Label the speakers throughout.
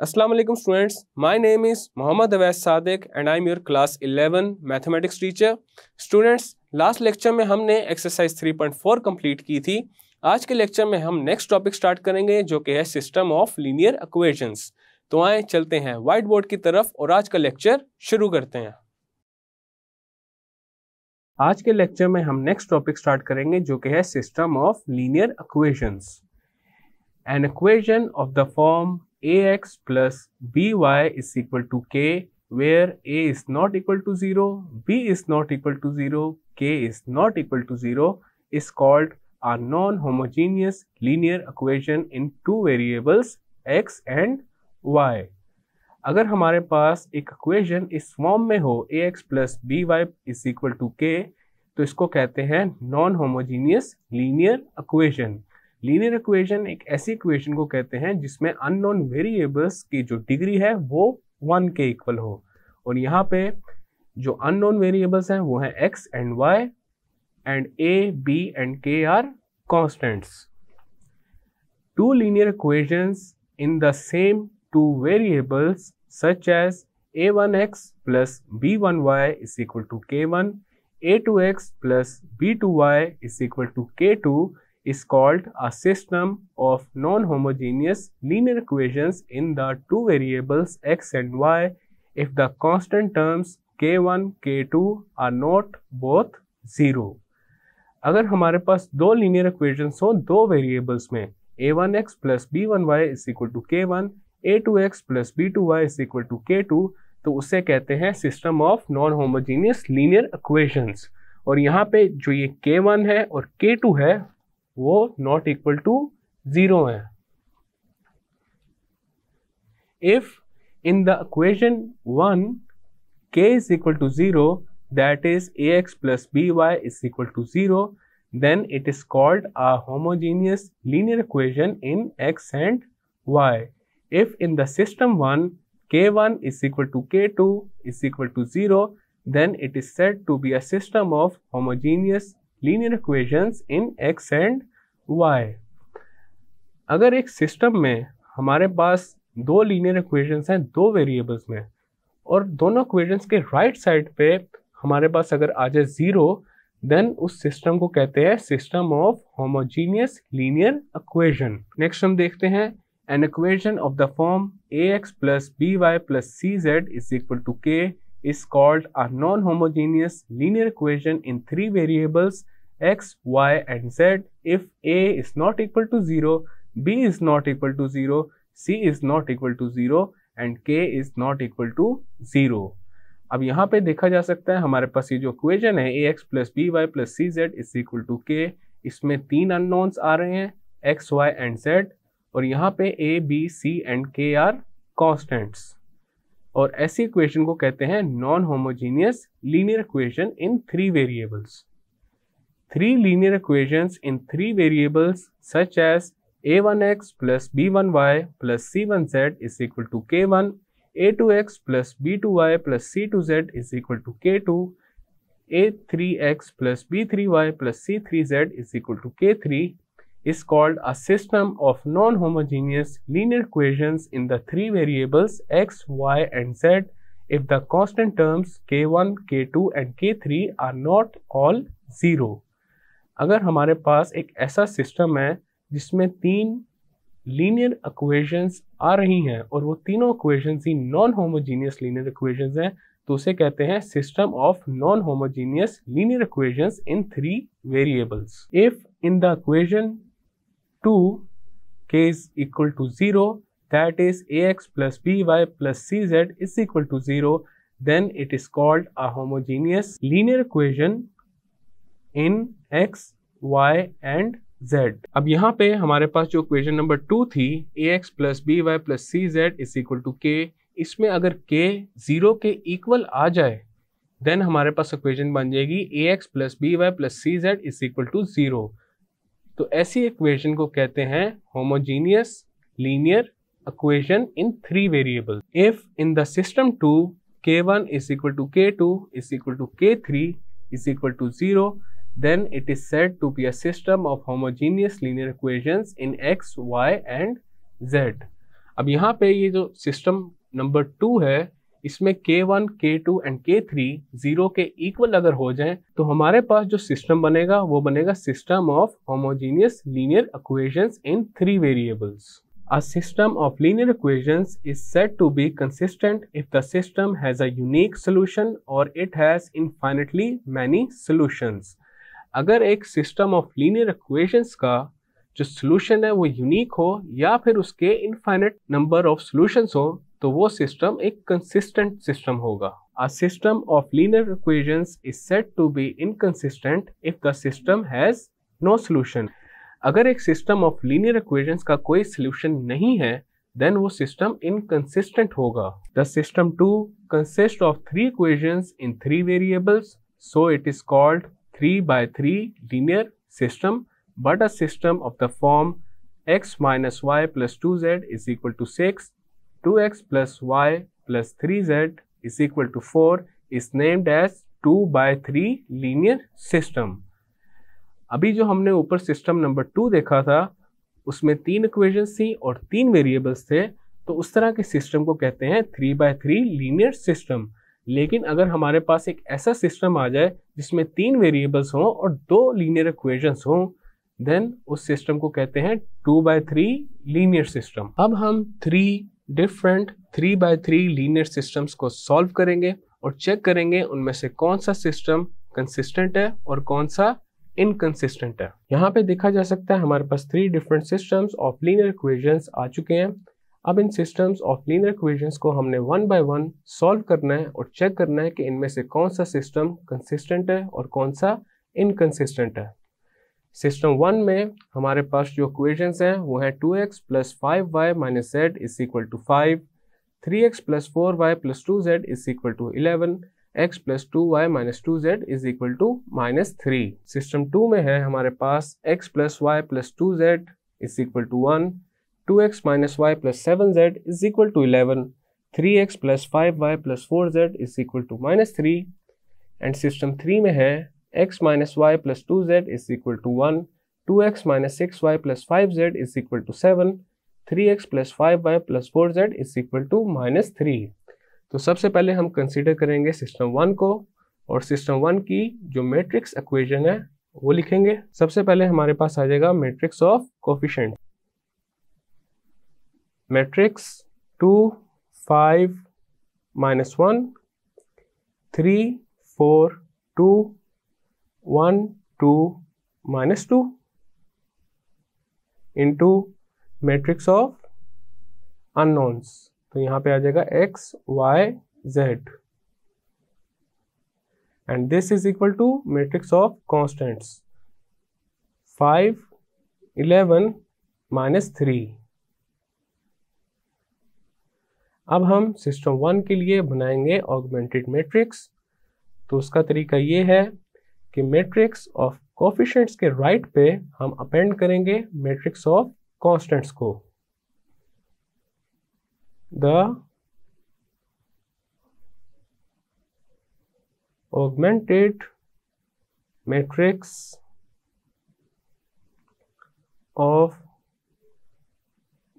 Speaker 1: Assalamu alaikum students. My name is Mohammad Awais Sadiq and I am your class 11 mathematics teacher. Students, last lecture में हमने exercise 3.4 complete की थी. आज के lecture में हम नेक्स्ट टॉपिक स्टार्ट करेंगे जो कि है सिस्टम ऑफ लीनियर इक्वेशंस. तो आए चलते हैं व्हाइट बोर्ड की तरफ और आज का लेक्चर शुरू करते हैं. आज के लेक्चर में हम नेक्स्ट टॉपिक स्टार्ट करेंगे जो कि है system of linear equations. An equation of the form ax plus by is equal to k, where a is not equal to 0, b is not equal to 0, k is not equal to 0, is called a non-homogeneous linear equation in two variables x and y. अगर हमारे पास एक equation इस form में हो ax plus by is equal to k, तो इसको कहते हैं non homogeneous linear equation. Linear equation एक ऐसी इक्वेशन को कहते हैं जिसमें अननोन वेरिएबल्स की जो डिग्री है वो 1 के इक्वल हो. और यहाँ पे जो अननोन वेरिएबल्स हैं वो हैं x and y and a, b and k are constants. Two linear equations in the same two variables such as a1x plus b1y is equal to k1, a2x plus b2y is equal to k2 is called a system of non-homogeneous linear equations in the two variables x and y if the constant terms k1, k2 are not both 0. अगर हमारे पास दो linear equations हो दो variables में a1x plus b1y is equal to k1, a2x plus b2y is equal to k2, तो उसे कहते हैं system of non homogeneous linear equations. और यहाँ पे जो ये k1 है और k2 है वो नॉट इक्वल टू 0 है. If in the equation 1 k is equal to 0, that is ax plus by is equal to 0, then it is called a homogeneous linear equation in x and y. If in the system 1 k1 is equal to k2 is equal to 0, then it is said to be a system of homogeneous linear equations in x and y. अगर एक system में हमारे पास दो linear equations हैं दो variables में और दोनों इक्वेशंस के राइट साइड पे हमारे पास अगर आ जाए 0, देन उस सिस्टम को कहते हैं system of homogeneous linear equation. Next हम देखते हैं an equation of the form ax plus by plus cz is equal to k is called a non-homogeneous linear equation in three variables x, y and z if a is not equal to 0, b is not equal to 0, c is not equal to 0 and k is not equal to 0. अब यहाँ पे देखा जा सकता है हमारे पास ये जो इक्वेशन है ax plus by plus cz is equal to k, इसमें तीन अननोन्स आ रहे हैं x, y and z और यहाँ पे a, b, c and k are constants. और ऐसी इक्वेशन को कहते हैं non homogeneous linear equation in three variables. Three linear equations in three variables such as a1x plus b1y plus c1z is equal to k1, a2x plus b2y plus c2z is equal to k2, a3x plus b3y plus c3z is equal to k3 is called a system of non-homogeneous linear equations in the three variables x, y and z if the constant terms k1, k2 and k3 are not all 0. अगर हमारे पास एक ऐसा system है जिसमें तीन linear equations आ रही हैं और वो तीनों इक्वेशंस ही नॉन होमोजीनियस लीनियर इक्वेशंस हैं, तो उसे कहते हैं system of non homogeneous linear equations in three variables. If in the equation 2 k is equal to 0, that is ax plus by plus cz is equal to 0, then it is called a homogeneous linear equation in x, y and z. अब यहाँ पे हमारे पास जो equation number 2 थी ax plus by plus cz is equal to k, इसमें अगर k 0 के equal आ जाए देन हमारे पास इक्वेशन बन जाएगी ax plus by plus cz is equal to 0. तो ऐसी इक्वेशन को कहते हैं homogeneous linear equation in three variable. If in the system 2 k1 is equal to k2 is equal to k3 is equal to 0, then it is said to be a system of homogeneous linear equations in x, y and z. अब यहाँ पे ये जो system number 2 है, इसमें K1, K2 and K3 0 के equal अगर हो जाएं तो हमारे पास जो सिस्टम बनेगा वो बनेगा system of homogeneous linear equations in 3 variables. A system of linear equations is said to be consistent if the system has a unique solution or it has infinitely many solutions. अगर एक system of linear equations का जो solution है वो unique हो या फिर उसके इनफाइनाइट नंबर ऑफ सॉल्यूशंस हो तो वो सिस्टम एक कंसिस्टेंट सिस्टम होगा. A system of linear equations is said to be inconsistent if the system has no solution. अगर एक सिस्टम ऑफ लीनियर इक्वेशंस का कोई सोल्यूशन नहीं है देन वो सिस्टम इनकंसिस्टेंट होगा. The system 2 consist of 3 equations in 3 variables, so it is called 3x3 linear system. But a system of the form x minus y plus 2z is equal to 6, 2x plus y plus 3z is equal to 4 is named as 2x3 linear system. अभी जो हमने ऊपर system number 2 देखा था उसमें 3 equations थी और 3 variables थे, तो उस तरह के सिस्टम को कहते हैं 3x3 लीनियर सिस्टम. लेकिन अगर हमारे पास एक ऐसा सिस्टम आ जाए जिसमें 3 वेरिएबल्स हों और 2 लीनियर इक्वेशंस हों देन उस सिस्टम को कहते हैं 2x3 लीनियर सिस्टम. अब हम 3 डिफरेंट 3x3 लीनियर सिस्टम्स को सॉल्व करेंगे और चेक करेंगे उनमें से कौन सा सिस्टम कंसिस्टेंट है और कौन सा इनकंसिस्टेंट है. यहाँ पे देखा जा सकता है हमारे पास 3 different systems of linear equations आ चुके हैं. अब इन सिस्टम्स ऑफ लीनियर इक्वेशंस को हमने 1 by 1 सॉल्व करना है और चेक करना है कि इनमें से कौन सा सिस्टम कंसिस्टेंट है और कौन सा इनकंसिस्टेंट है. सिस्टम 1 में हमारे पास जो इक्वेशंस हैं वो है 2x plus 5y minus z is equal to 5, 3x plus 4y plus 2z is equal to 11, x plus 2y minus 2z is equal to minus 3. System 2 में है हमारे पास x plus y plus 2z is equal to 1, 2x minus y plus 7z is equal to 11, 3x plus 5y plus 4z is equal to minus 3. And system 3 में है x minus y plus 2z is equal to 1, 2x minus 6y plus 5z is equal to 7, 3x plus 5y plus 4z is equal to minus 3. तो सबसे पहले हम consider करेंगे system 1 को और system 1 की जो मैट्रिक्स इक्वेशन है वो लिखेंगे. सबसे पहले हमारे पास आ जाएगा matrix of coefficient. Matrix 2 5 -1 3 4 2 1 2 -2 into matrix of unknowns. तो यहाँ पे आ जाएगा x y z and this is equal to matrix of constants 5 11 -3. अब हम सिस्टम 1 के लिए बनाएंगे ऑगमेंटेड मैट्रिक्स. तो उसका तरीका ये है कि मैट्रिक्स ऑफ कोफिशिएंट्स के राइट पे हम अपेंड करेंगे मैट्रिक्स ऑफ कॉन्स्टेंट्स को. The augmented matrix of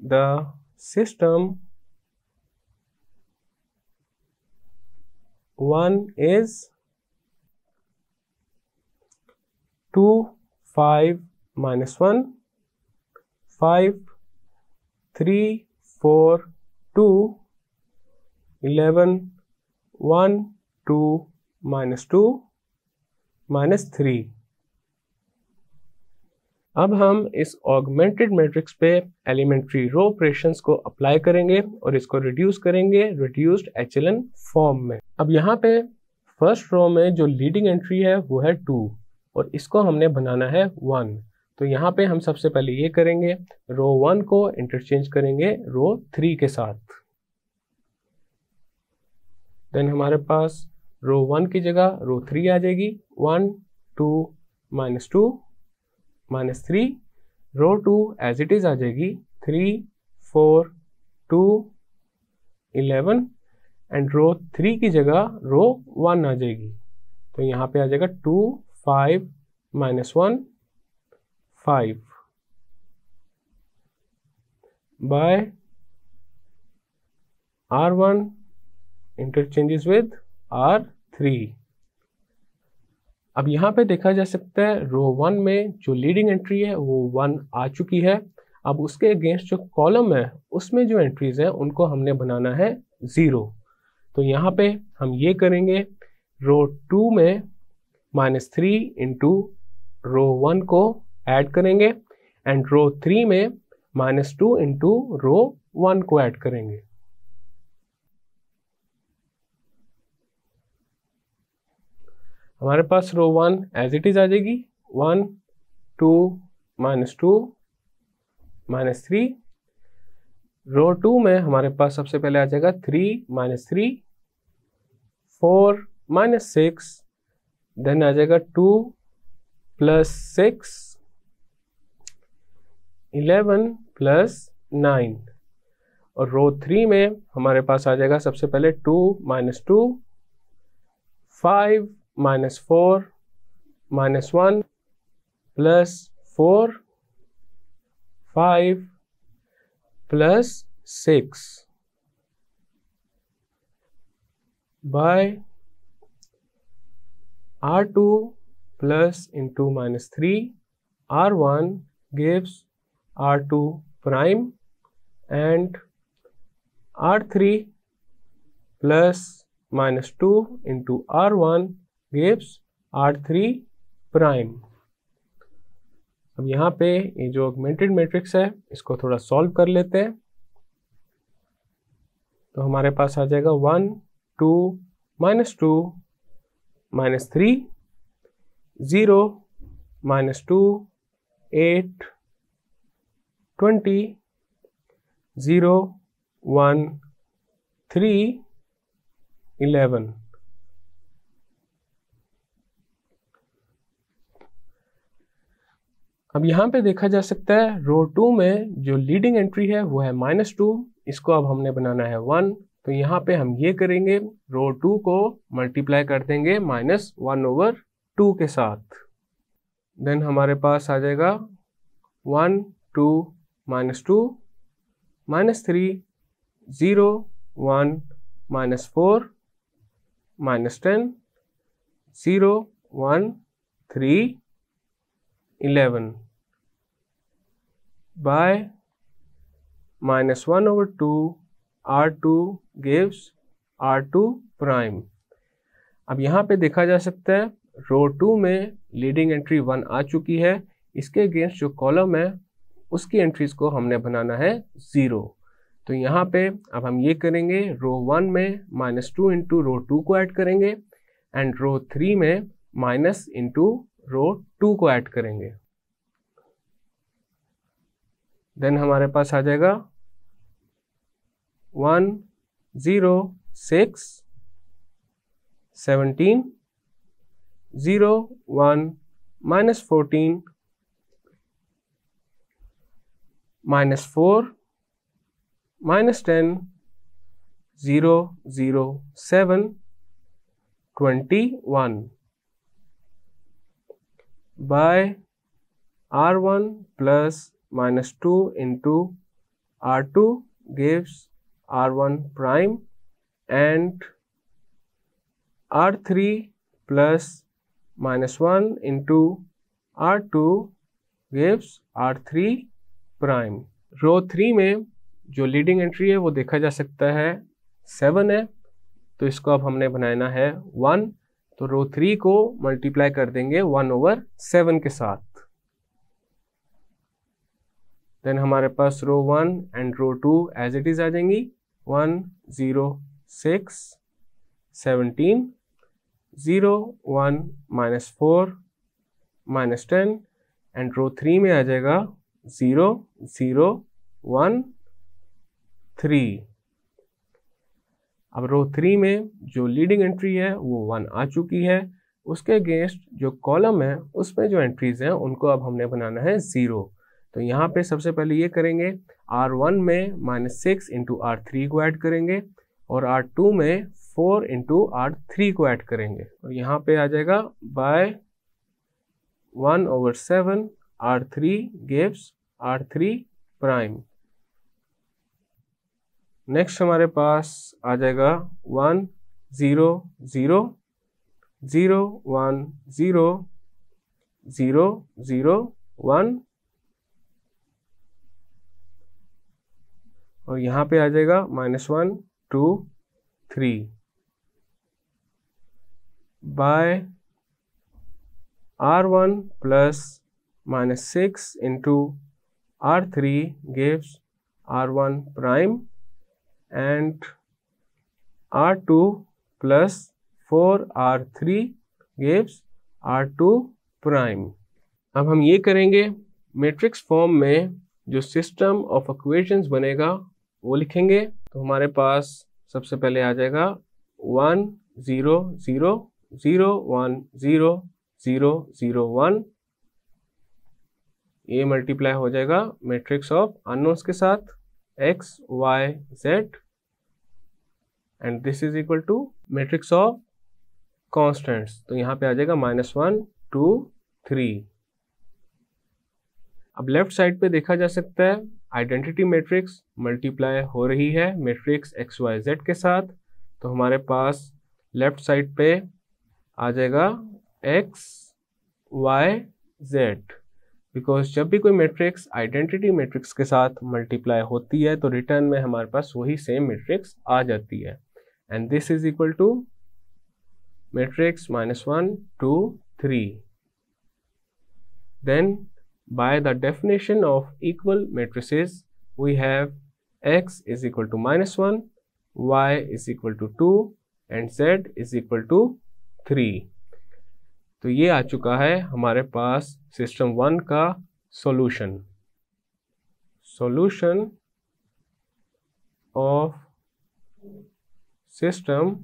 Speaker 1: the system 1 is 2 5 -1 5 3 4 2 11 1 2 -2 -3. अब हम इस ऑगमेंटेड मैट्रिक्स पे एलिमेंट्री रो ऑपरेशंस को अप्लाई करेंगे और इसको रिड्यूस करेंगे रिड्यूस्ड एचेलन फॉर्म में. अब यहाँ पे फर्स्ट रो में जो लीडिंग एंट्री है वो है 2 और इसको हमने बनाना है 1. तो यहाँ पे हम सबसे पहले ये करेंगे, रो 1 को इंटरचेंज करेंगे रो 3 के साथ. देन हमारे पास रो 1 की जगह रो 3 आ जाएगी. 1 2 -2 -3. रो 2 एज इट इज आ जाएगी 3 4 2 11 एंड रो 3 की जगह रो 1 आ जाएगी. तो यहाँ पे आ जाएगा 2 5 -1 5 bye R1 interchanges with R3। अब यहाँ पे देखा जा सकता है रो 1 में जो लीडिंग एंट्री है वो 1 आ चुकी है। अब उसके अगेंस्ट जो कॉलम है उसमें जो एंट्रीज हैं उनको हमने बनाना है 0। तो यहाँ पे हम ये करेंगे, रो 2 में -3 इंटू रो 1 को ऐड करेंगे एंड रो 3 में -2 इंटू रो 1 को ऐड करेंगे। हमारे पास रो 1 एज इट इज आ जाएगी, 1 2 -2 -3। रो 2 में हमारे पास सबसे पहले आ जाएगा 3 -3 4 -6, देन आ जाएगा 2 + 6 11 + 9। और रो 3 में हमारे पास आ जाएगा सबसे पहले 2 -2 5 -4 -1 +4 5 +6 by R2 plus into -3 R1 gives R2 prime and R3 plus -2 into R1 gives R3 prime। अब यहाँ पे ये जो ऑगमेंटेड मैट्रिक्स है इसको थोड़ा सॉल्व कर लेते हैं। तो हमारे पास आ जाएगा 1 2 -2 -3 0 -2 8 20 0 1 3 11। अब यहाँ पे देखा जा सकता है रो 2 में जो लीडिंग एंट्री है वो है -2, इसको अब हमने बनाना है 1। तो यहाँ पे हम ये करेंगे, रो 2 को मल्टीप्लाई कर देंगे -1/2 के साथ। देन हमारे पास आ जाएगा 1 2 -2 -3 0 1 -4 -10 0 1 3 11 by -1/2 R2 gives R2 prime। अब यहाँ पे देखा जा सकता है रो 2 में लीडिंग एंट्री 1 आ चुकी है, इसके अगेंस्ट जो कॉलम है उसकी एंट्रीज को हमने बनाना है 0। तो यहाँ पे अब हम ये करेंगे, रो 1 में -2 इंटू रो 2 को ऐड करेंगे एंड रो 3 में माइनस इंटू रो 2 को ऐड करेंगे। देन हमारे पास आ जाएगा 1 0 6 17 0 1 -14 -4 -10 0 0 7 21 by R1 plus -2 into R2 gives R1 prime and R3 plus -1 into R2 gives R3 prime। रो 3 में जो लीडिंग एंट्री है वो देखा जा सकता है 7 है, तो इसको अब हमने बनाना है 1। तो रो 3 को मल्टीप्लाई कर देंगे 1/7 के साथ। देन हमारे पास row 1 and row 2 as it is आ जाएंगी, 1 0 6 17 0 1 -4 -10 एंड रो 3 में आ जाएगा 0 0 1 3। अब रो 3 में जो लीडिंग एंट्री है वो 1 आ चुकी है, उसके अगेंस्ट जो कॉलम है उसमें जो एंट्रीज हैं उनको अब हमने बनाना है 0। तो यहाँ पे सबसे पहले ये करेंगे, R1 में -6 इंटू R3 को ऐड करेंगे और R2 में 4 इंटू R3 को ऐड करेंगे और यहाँ पे आ जाएगा bye 1/7 R3 gives R3 prime। Next हमारे पास आ जाएगा 1 0 0 0 1 0 0 0 1 और यहाँ पे आ जाएगा -1 2 3 bye R1 plus -6 into R3 gives R1 prime and R2 plus 4R3 gives R2 prime। अब हम ये करेंगे, मैट्रिक्स फॉर्म में जो सिस्टम ऑफ इक्वेशंस बनेगा वो लिखेंगे। तो हमारे पास सबसे पहले आ जाएगा 1 0 0 0 1 0 0 0 1। ये मल्टीप्लाई हो जाएगा मैट्रिक्स ऑफ अननोन्स के साथ x y z and this is equal to matrix of constants. तो यहाँ पे आ जाएगा -1 2 3। अब लेफ्ट साइड पे देखा जा सकता है आइडेंटिटी मैट्रिक्स मल्टीप्लाई हो रही है मैट्रिक्स एक्स वाई जेड के साथ। तो हमारे पास लेफ्ट साइड पे आ जाएगा एक्स वाई जेड, बिकॉज जब भी कोई मैट्रिक्स आइडेंटिटी मैट्रिक्स के साथ मल्टीप्लाई होती है तो रिटर्न में हमारे पास वही सेम मैट्रिक्स आ जाती है। And this is equal to matrix -1 2 3। Then by the definition of equal matrices we have x is equal to -1, y is equal to 2 and z is equal to 3। तो ये आ चुका है हमारे पास सिस्टम 1 का solution. Solution of system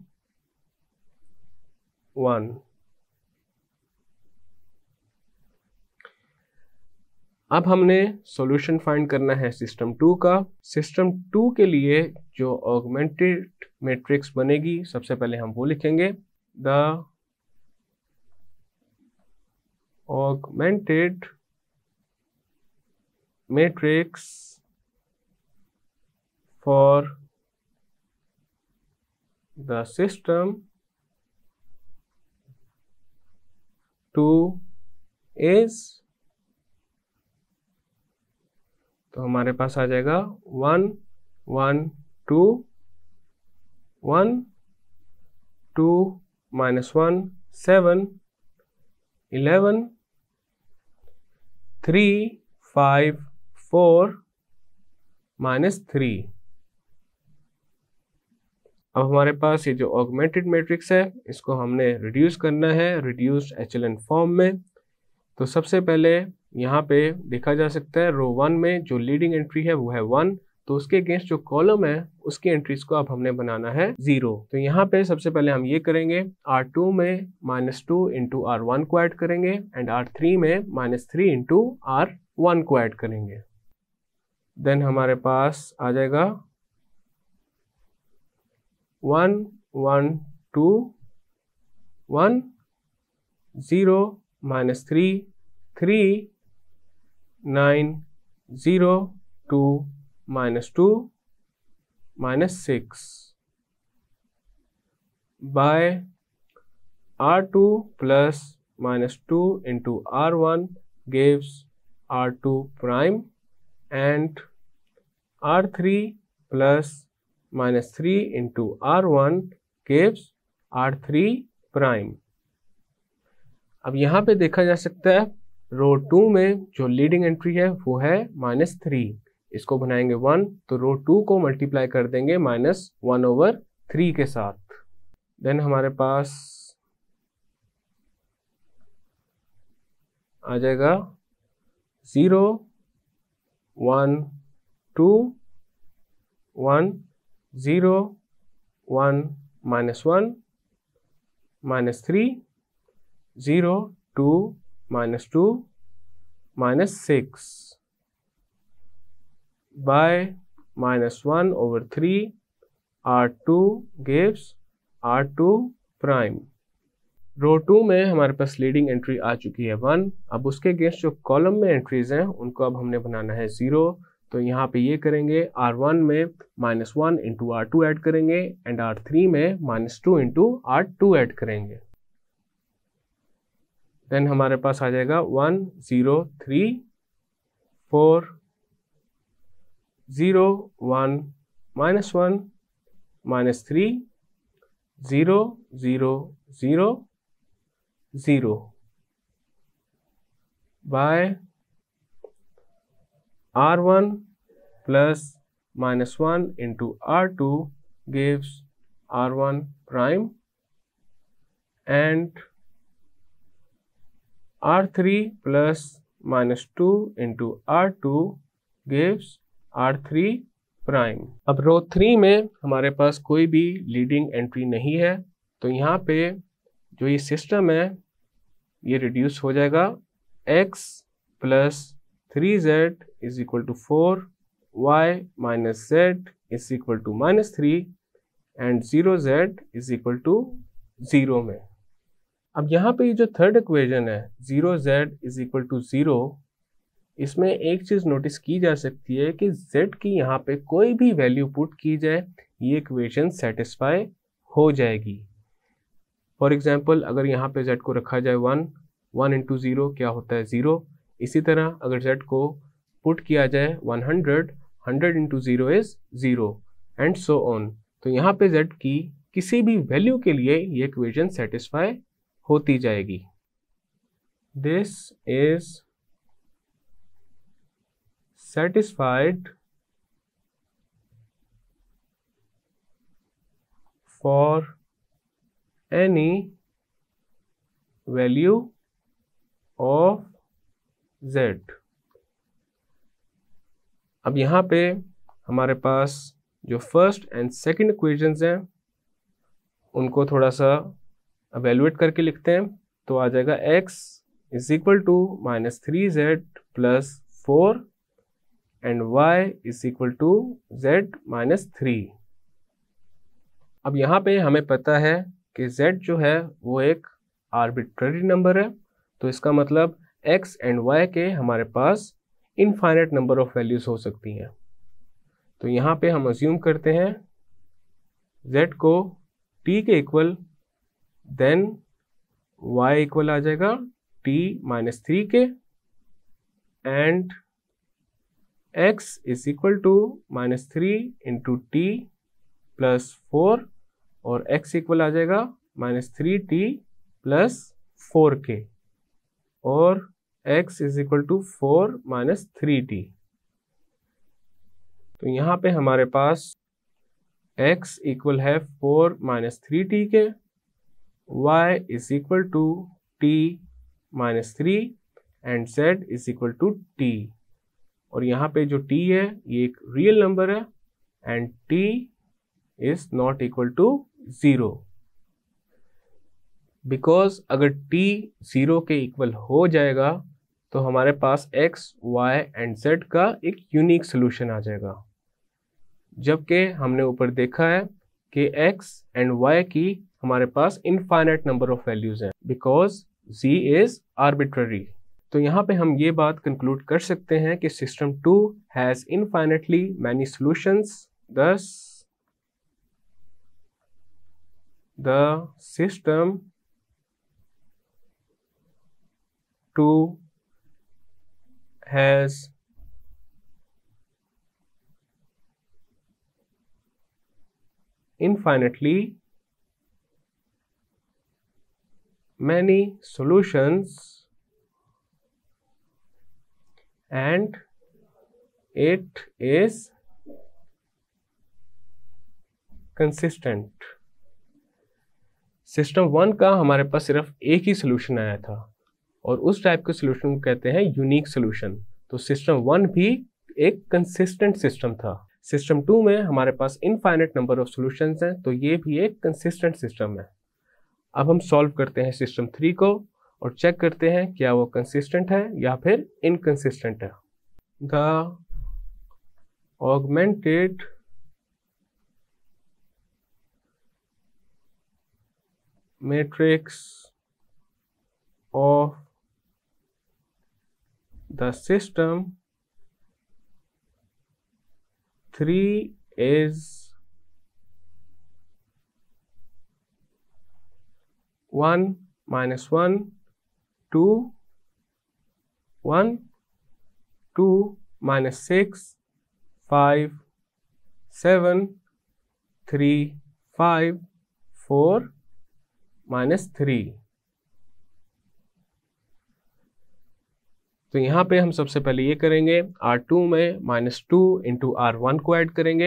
Speaker 1: 1। अब हमने solution find करना है सिस्टम 2 का। सिस्टम 2 के लिए जो ऑगमेंटेड मैट्रिक्स बनेगी सबसे पहले हम वो लिखेंगे, the augmented matrix for the system 2 is, तो हमारे पास आ जाएगा 1 1 2 1 2 -1 7 11 3 5 4 -3। अब हमारे पास ये जो ऑगमेंटेड मैट्रिक्स है इसको हमने रिड्यूस करना है रिड्यूस्ड एचेलन फॉर्म में। तो सबसे पहले यहाँ पे देखा जा सकता है रो 1 में जो लीडिंग एंट्री है वो है 1, तो उसके अगेंस्ट जो कॉलम है उसकी एंट्रीज को अब हमने बनाना है 0। तो यहाँ पे सबसे पहले हम ये करेंगे, R2 में -2 इंटू R1 को ऐड करेंगे एंड R3 में -3 इंटू R1 को ऐड करेंगे। देन हमारे पास आ जाएगा 1 1 2 1 0 -3 3 9 0 2 -2 -6 by R2 plus -2 into R1 gives R2 prime and R3 plus -3 into R1 gives R3 prime। अब यहाँ पे देखा जा सकता है रो 2 में जो लीडिंग एंट्री है वो है -3, इसको बनाएंगे 1, तो रो 2 को मल्टीप्लाई कर देंगे -1/3 के साथ। देन हमारे पास आ जाएगा 0 1 2 1 0 1 -1 -3 0 2 -2 -6 by -1/3 R2 gives R2 prime। रो 2 में हमारे पास लीडिंग एंट्री आ चुकी है 1। अब उसके अगेंस्ट जो कॉलम में एंट्रीज हैं उनको अब हमने बनाना है 0। तो यहाँ पे ये करेंगे, R1 में -1 इंटू R2 ऐड करेंगे एंड R3 में -2 इंटू R2 ऐड करेंगे। देन हमारे पास आ जाएगा 1 0 3 4 0 1 -1 -3 0 0 0 0 by R1 plus -1 into R2 gives R1 prime and R3 plus -2 into R2 gives R3 prime. अब रो 3 में हमारे पास कोई भी लीडिंग एंट्री नहीं है, तो यहाँ पे जो ये सिस्टम है ये रिड्यूस हो जाएगा। x plus 3z is equal to 4, y minus z is equal to -3 and 0z is equal to 0 में। अब यहाँ पे ये जो थर्ड इक्वेशन है 0z इज इक्वल टू 0, इसमें एक चीज़ नोटिस की जा सकती है कि z की यहाँ पे कोई भी वैल्यू पुट की जाए ये इक्वेशन सेटिस्फाई हो जाएगी। फॉर एग्जांपल अगर यहाँ पे z को रखा जाए 1 इंटू 0 क्या होता है 0। इसी तरह अगर z को पुट किया जाए 100 into 0 is 0 and so on. तो यहाँ पे z की किसी भी वैल्यू के लिए ये इक्वेशन सेटिस्फाई होती जाएगी। This is satisfied for any value of z। अब यहाँ पे हमारे पास जो फर्स्ट एंड सेकंड इक्वेशंस हैं उनको थोड़ा सा एवेलुएट करके लिखते हैं। तो आ जाएगा x is equal to -3z plus 4 and y is equal to z minus 3। अब यहाँ पे हमें पता है कि z जो है वो एक आर्बिट्ररी नंबर है, तो इसका मतलब x एंड y के हमारे पास इनफाइनाइट नंबर ऑफ वैल्यूज हो सकती हैं। तो यहाँ पे हम अज्यूम करते हैं z को t के इक्वल, देन y इक्वल आ जाएगा t माइनस 3 के and x is equal to -3 into T plus 4 और x इक्वल आ जाएगा -3t प्लस 4 के और x is equal to 4 minus 3t। तो यहाँ पे हमारे पास x इक्वल है 4 माइनस 3t के, y is equal to t minus 3 and z is equal to t। और यहाँ पे जो t है ये एक रियल नंबर है and t is not equal to 0, because अगर t 0 के इक्वल हो जाएगा तो हमारे पास x, y एंड z का एक यूनिक सोल्यूशन आ जाएगा। जबकि हमने ऊपर देखा है कि x एंड y की हमारे पास इनफाइनाइट नंबर ऑफ वैल्यूज हैं बिकॉज z इज आर्बिट्ररी। तो यहाँ पे हम ये बात कंक्लूड कर सकते हैं कि system 2 has infinitely many solutions, thus the system 2 has infinitely many solutions and it is consistent। System 1 का हमारे पास सिर्फ एक ही सोल्यूशन आया था और उस टाइप के सोल्यूशन को कहते हैं यूनिक सोल्यूशन। तो सिस्टम 1 भी एक कंसिस्टेंट सिस्टम था। सिस्टम 2 में हमारे पास इनफाइनाइट नंबर ऑफ सॉल्यूशंस हैं, तो ये भी एक कंसिस्टेंट सिस्टम है। अब हम सॉल्व करते हैं सिस्टम 3 को और चेक करते हैं क्या वो कंसिस्टेंट है या फिर इनकंसिस्टेंट है। The augmented matrix of the system 3 is 1 minus 1 2 1 2 minus 6 5 7 3 5 4 minus 3। तो यहाँ पे हम सबसे पहले ये करेंगे, R2 में -2 इंटू R1 को ऐड करेंगे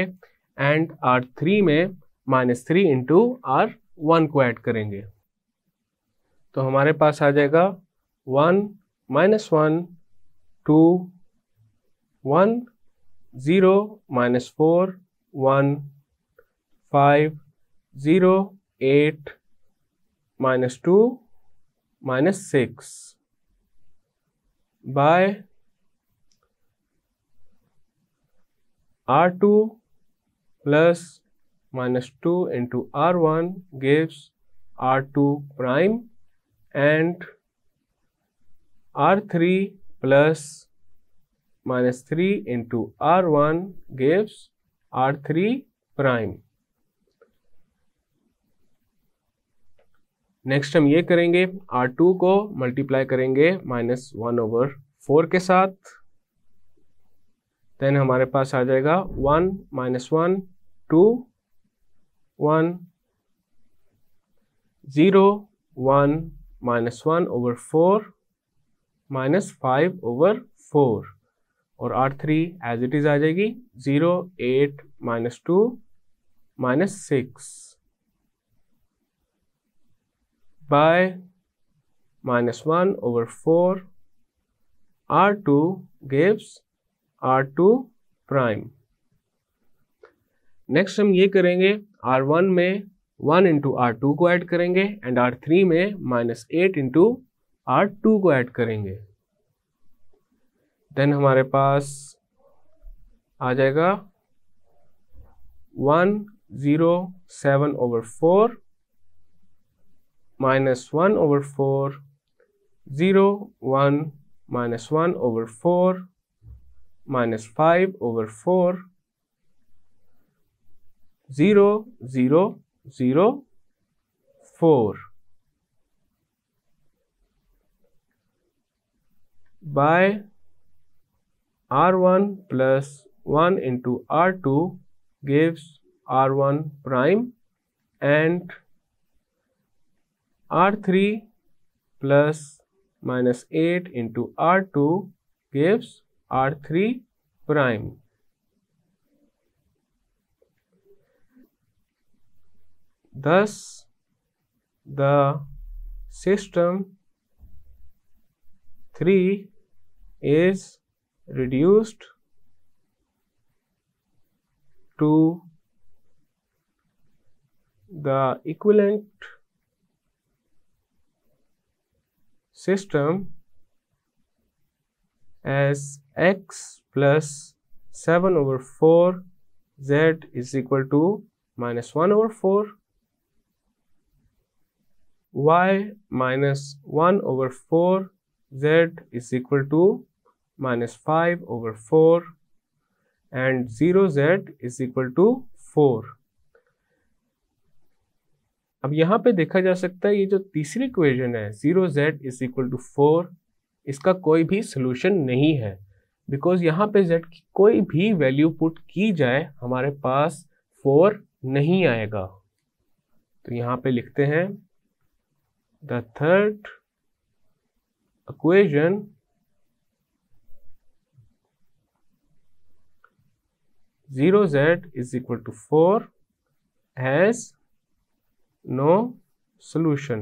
Speaker 1: एंड R3 में -3 इंटू R1 को ऐड करेंगे। तो हमारे पास आ जाएगा 1 -1 2 1 0 -4 1 5 0 8 -2 -6 by R2 plus -2 into R1 gives R2 prime and R3 plus -3 into R1 gives R3 prime। Next हम ये करेंगे, R2 को मल्टीप्लाई करेंगे -1/4 के साथ, देन हमारे पास आ जाएगा 1 -1 2 1 0 1 -1/4 -5/4 और R3 एज इट इज आ जाएगी 0 8 -2 -6 by -1/4 R2 gives R2 prime। Next हम ये करेंगे, R1 में 1 इंटू R2 को ऐड करेंगे एंड R3 में -8 इंटू R2 को ऐड करेंगे, देन हमारे पास आ जाएगा 107/4 -1/4 0 1 -1/4 -5/4 0 0 0 4 by R1 plus 1 into R2 gives R1 prime and R3 plus -8 into R2 gives R3 prime। Thus, the system 3 is reduced to the equivalent system as x plus 7/4 z is equal to -1/4, y minus 1/4 z is equal to -5/4 and 0z is equal to 4। अब यहाँ पे देखा जा सकता है ये जो तीसरी इक्वेशन है 0z is equal to 4, इसका कोई भी सोल्यूशन नहीं है, बिकॉज यहाँ पे z की कोई भी वैल्यू पुट की जाए हमारे पास 4 नहीं आएगा। तो यहाँ पे लिखते हैं the third equation (0z is equal to 4) has no solution।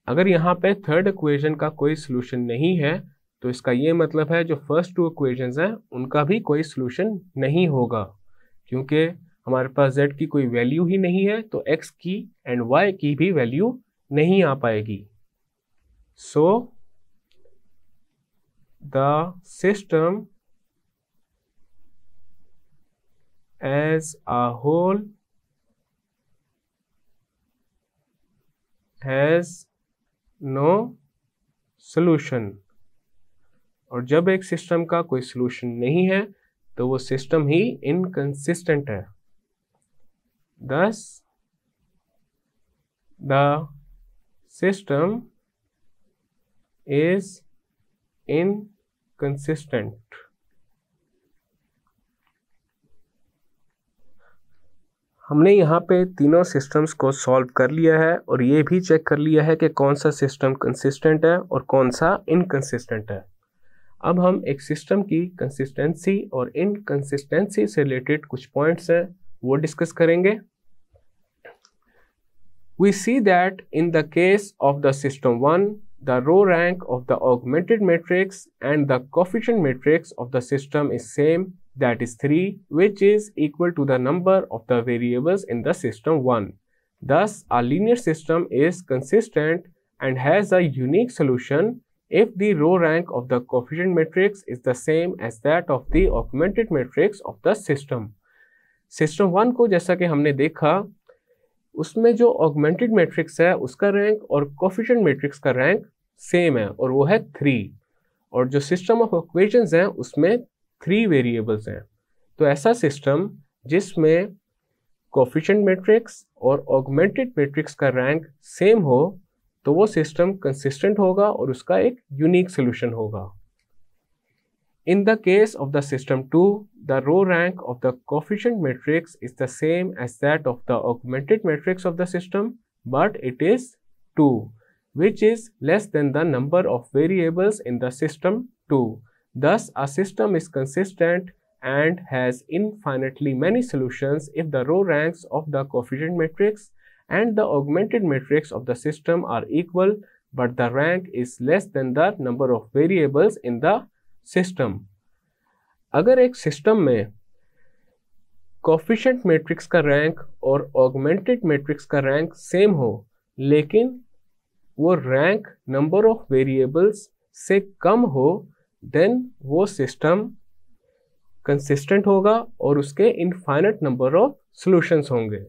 Speaker 1: अगर यहाँ पे थर्ड इक्वेशन का कोई सोल्यूशन नहीं है तो इसका ये मतलब है जो फर्स्ट टू इक्वेशंस हैं उनका भी कोई सोल्यूशन नहीं होगा, क्योंकि हमारे पास z की कोई वैल्यू ही नहीं है तो x की एंड y की भी वैल्यू नहीं आ पाएगी। So the system as a whole has no solution, और जब एक सिस्टम का कोई सॉल्यूशन नहीं है तो वो सिस्टम ही इनकंसिस्टेंट है। Thus, the system is inconsistent. हमने यहाँ पे तीनों सिस्टम्स को सॉल्व कर लिया है और ये भी चेक कर लिया है कि कौन सा सिस्टम कंसिस्टेंट है और कौन सा इनकंसिस्टेंट है। अब हम एक सिस्टम की कंसिस्टेंसी और इनकंसिस्टेंसी से रिलेटेड कुछ पॉइंट्स हैं वो डिस्कस करेंगे। We see that in the case of the system 1, the row rank of the augmented matrix and the coefficient matrix of the system is same, that is 3, which is equal to the number of the variables in the system 1. Thus, a linear system is consistent and has a unique solution if the row rank of the coefficient matrix is the same as that of the augmented matrix of the system. System 1 को जैसा कि हमने देखा उसमें जो augmented matrix है उसका rank और कोफिशिएंट मैट्रिक्स का रैंक सेम है और वो है 3, और जो सिस्टम ऑफ इक्वेशंस हैं उसमें 3 वेरिएबल्स हैं। तो ऐसा सिस्टम जिसमें कोफिशिएंट मैट्रिक्स और ऑगमेंटेड मैट्रिक्स का रैंक सेम हो तो वो सिस्टम कंसिस्टेंट होगा और उसका एक यूनिक सोल्यूशन होगा। In the case of the system 2, the row rank of the coefficient matrix is the same as that of the augmented matrix of the system, but it is 2, which is less than the number of variables in the system 2. Thus, a system is consistent and has infinitely many solutions if the row ranks of the coefficient matrix and the augmented matrix of the system are equal, but the rank is less than the number of variables in the system. अगर एक system में coefficient matrix का rank और augmented matrix का rank same हो लेकिन वो rank number of variables से कम हो, देन वो सिस्टम कंसिस्टेंट होगा और उसके इनफाइनाइट नंबर ऑफ सॉल्यूशंस होंगे।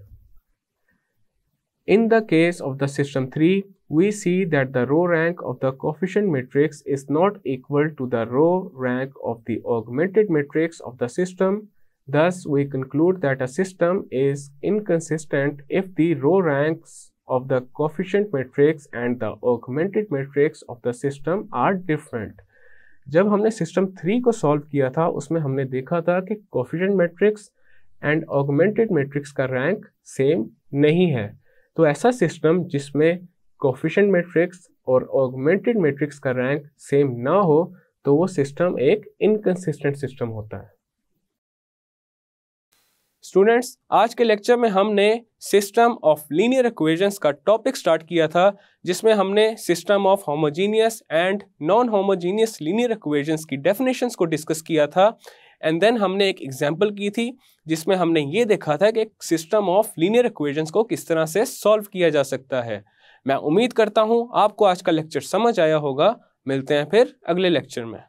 Speaker 1: In the case of the system 3, we see that the row rank of the coefficient matrix is not equal to the row rank of the augmented matrix of the system. Thus, we conclude that a system is inconsistent if the row ranks of the coefficient matrix and the augmented matrix of the system are different. जब हमने system 3 को solve किया था उसमें हमने देखा था कि coefficient matrix and augmented matrix का रैंक सेम नहीं है। तो ऐसा सिस्टम जिसमें कोफिशिएंट मैट्रिक्स और ऑगमेंटेड मैट्रिक्स का रैंक सेम ना हो तो वो सिस्टम एक इनकंसिस्टेंट सिस्टम होता है। स्टूडेंट्स, आज के लेक्चर में हमने सिस्टम ऑफ लीनियर इक्वेशंस का टॉपिक स्टार्ट किया था जिसमें हमने system of homogeneous and non homogeneous linear equations की डेफिनेशंस को डिस्कस किया था एंड देन हमने एक एग्जांपल की थी जिसमें हमने ये देखा था कि एक सिस्टम ऑफ लीनियर इक्वेशंस को किस तरह से सॉल्व किया जा सकता है। मैं उम्मीद करता हूँ आपको आज का लेक्चर समझ आया होगा। मिलते हैं फिर अगले लेक्चर में।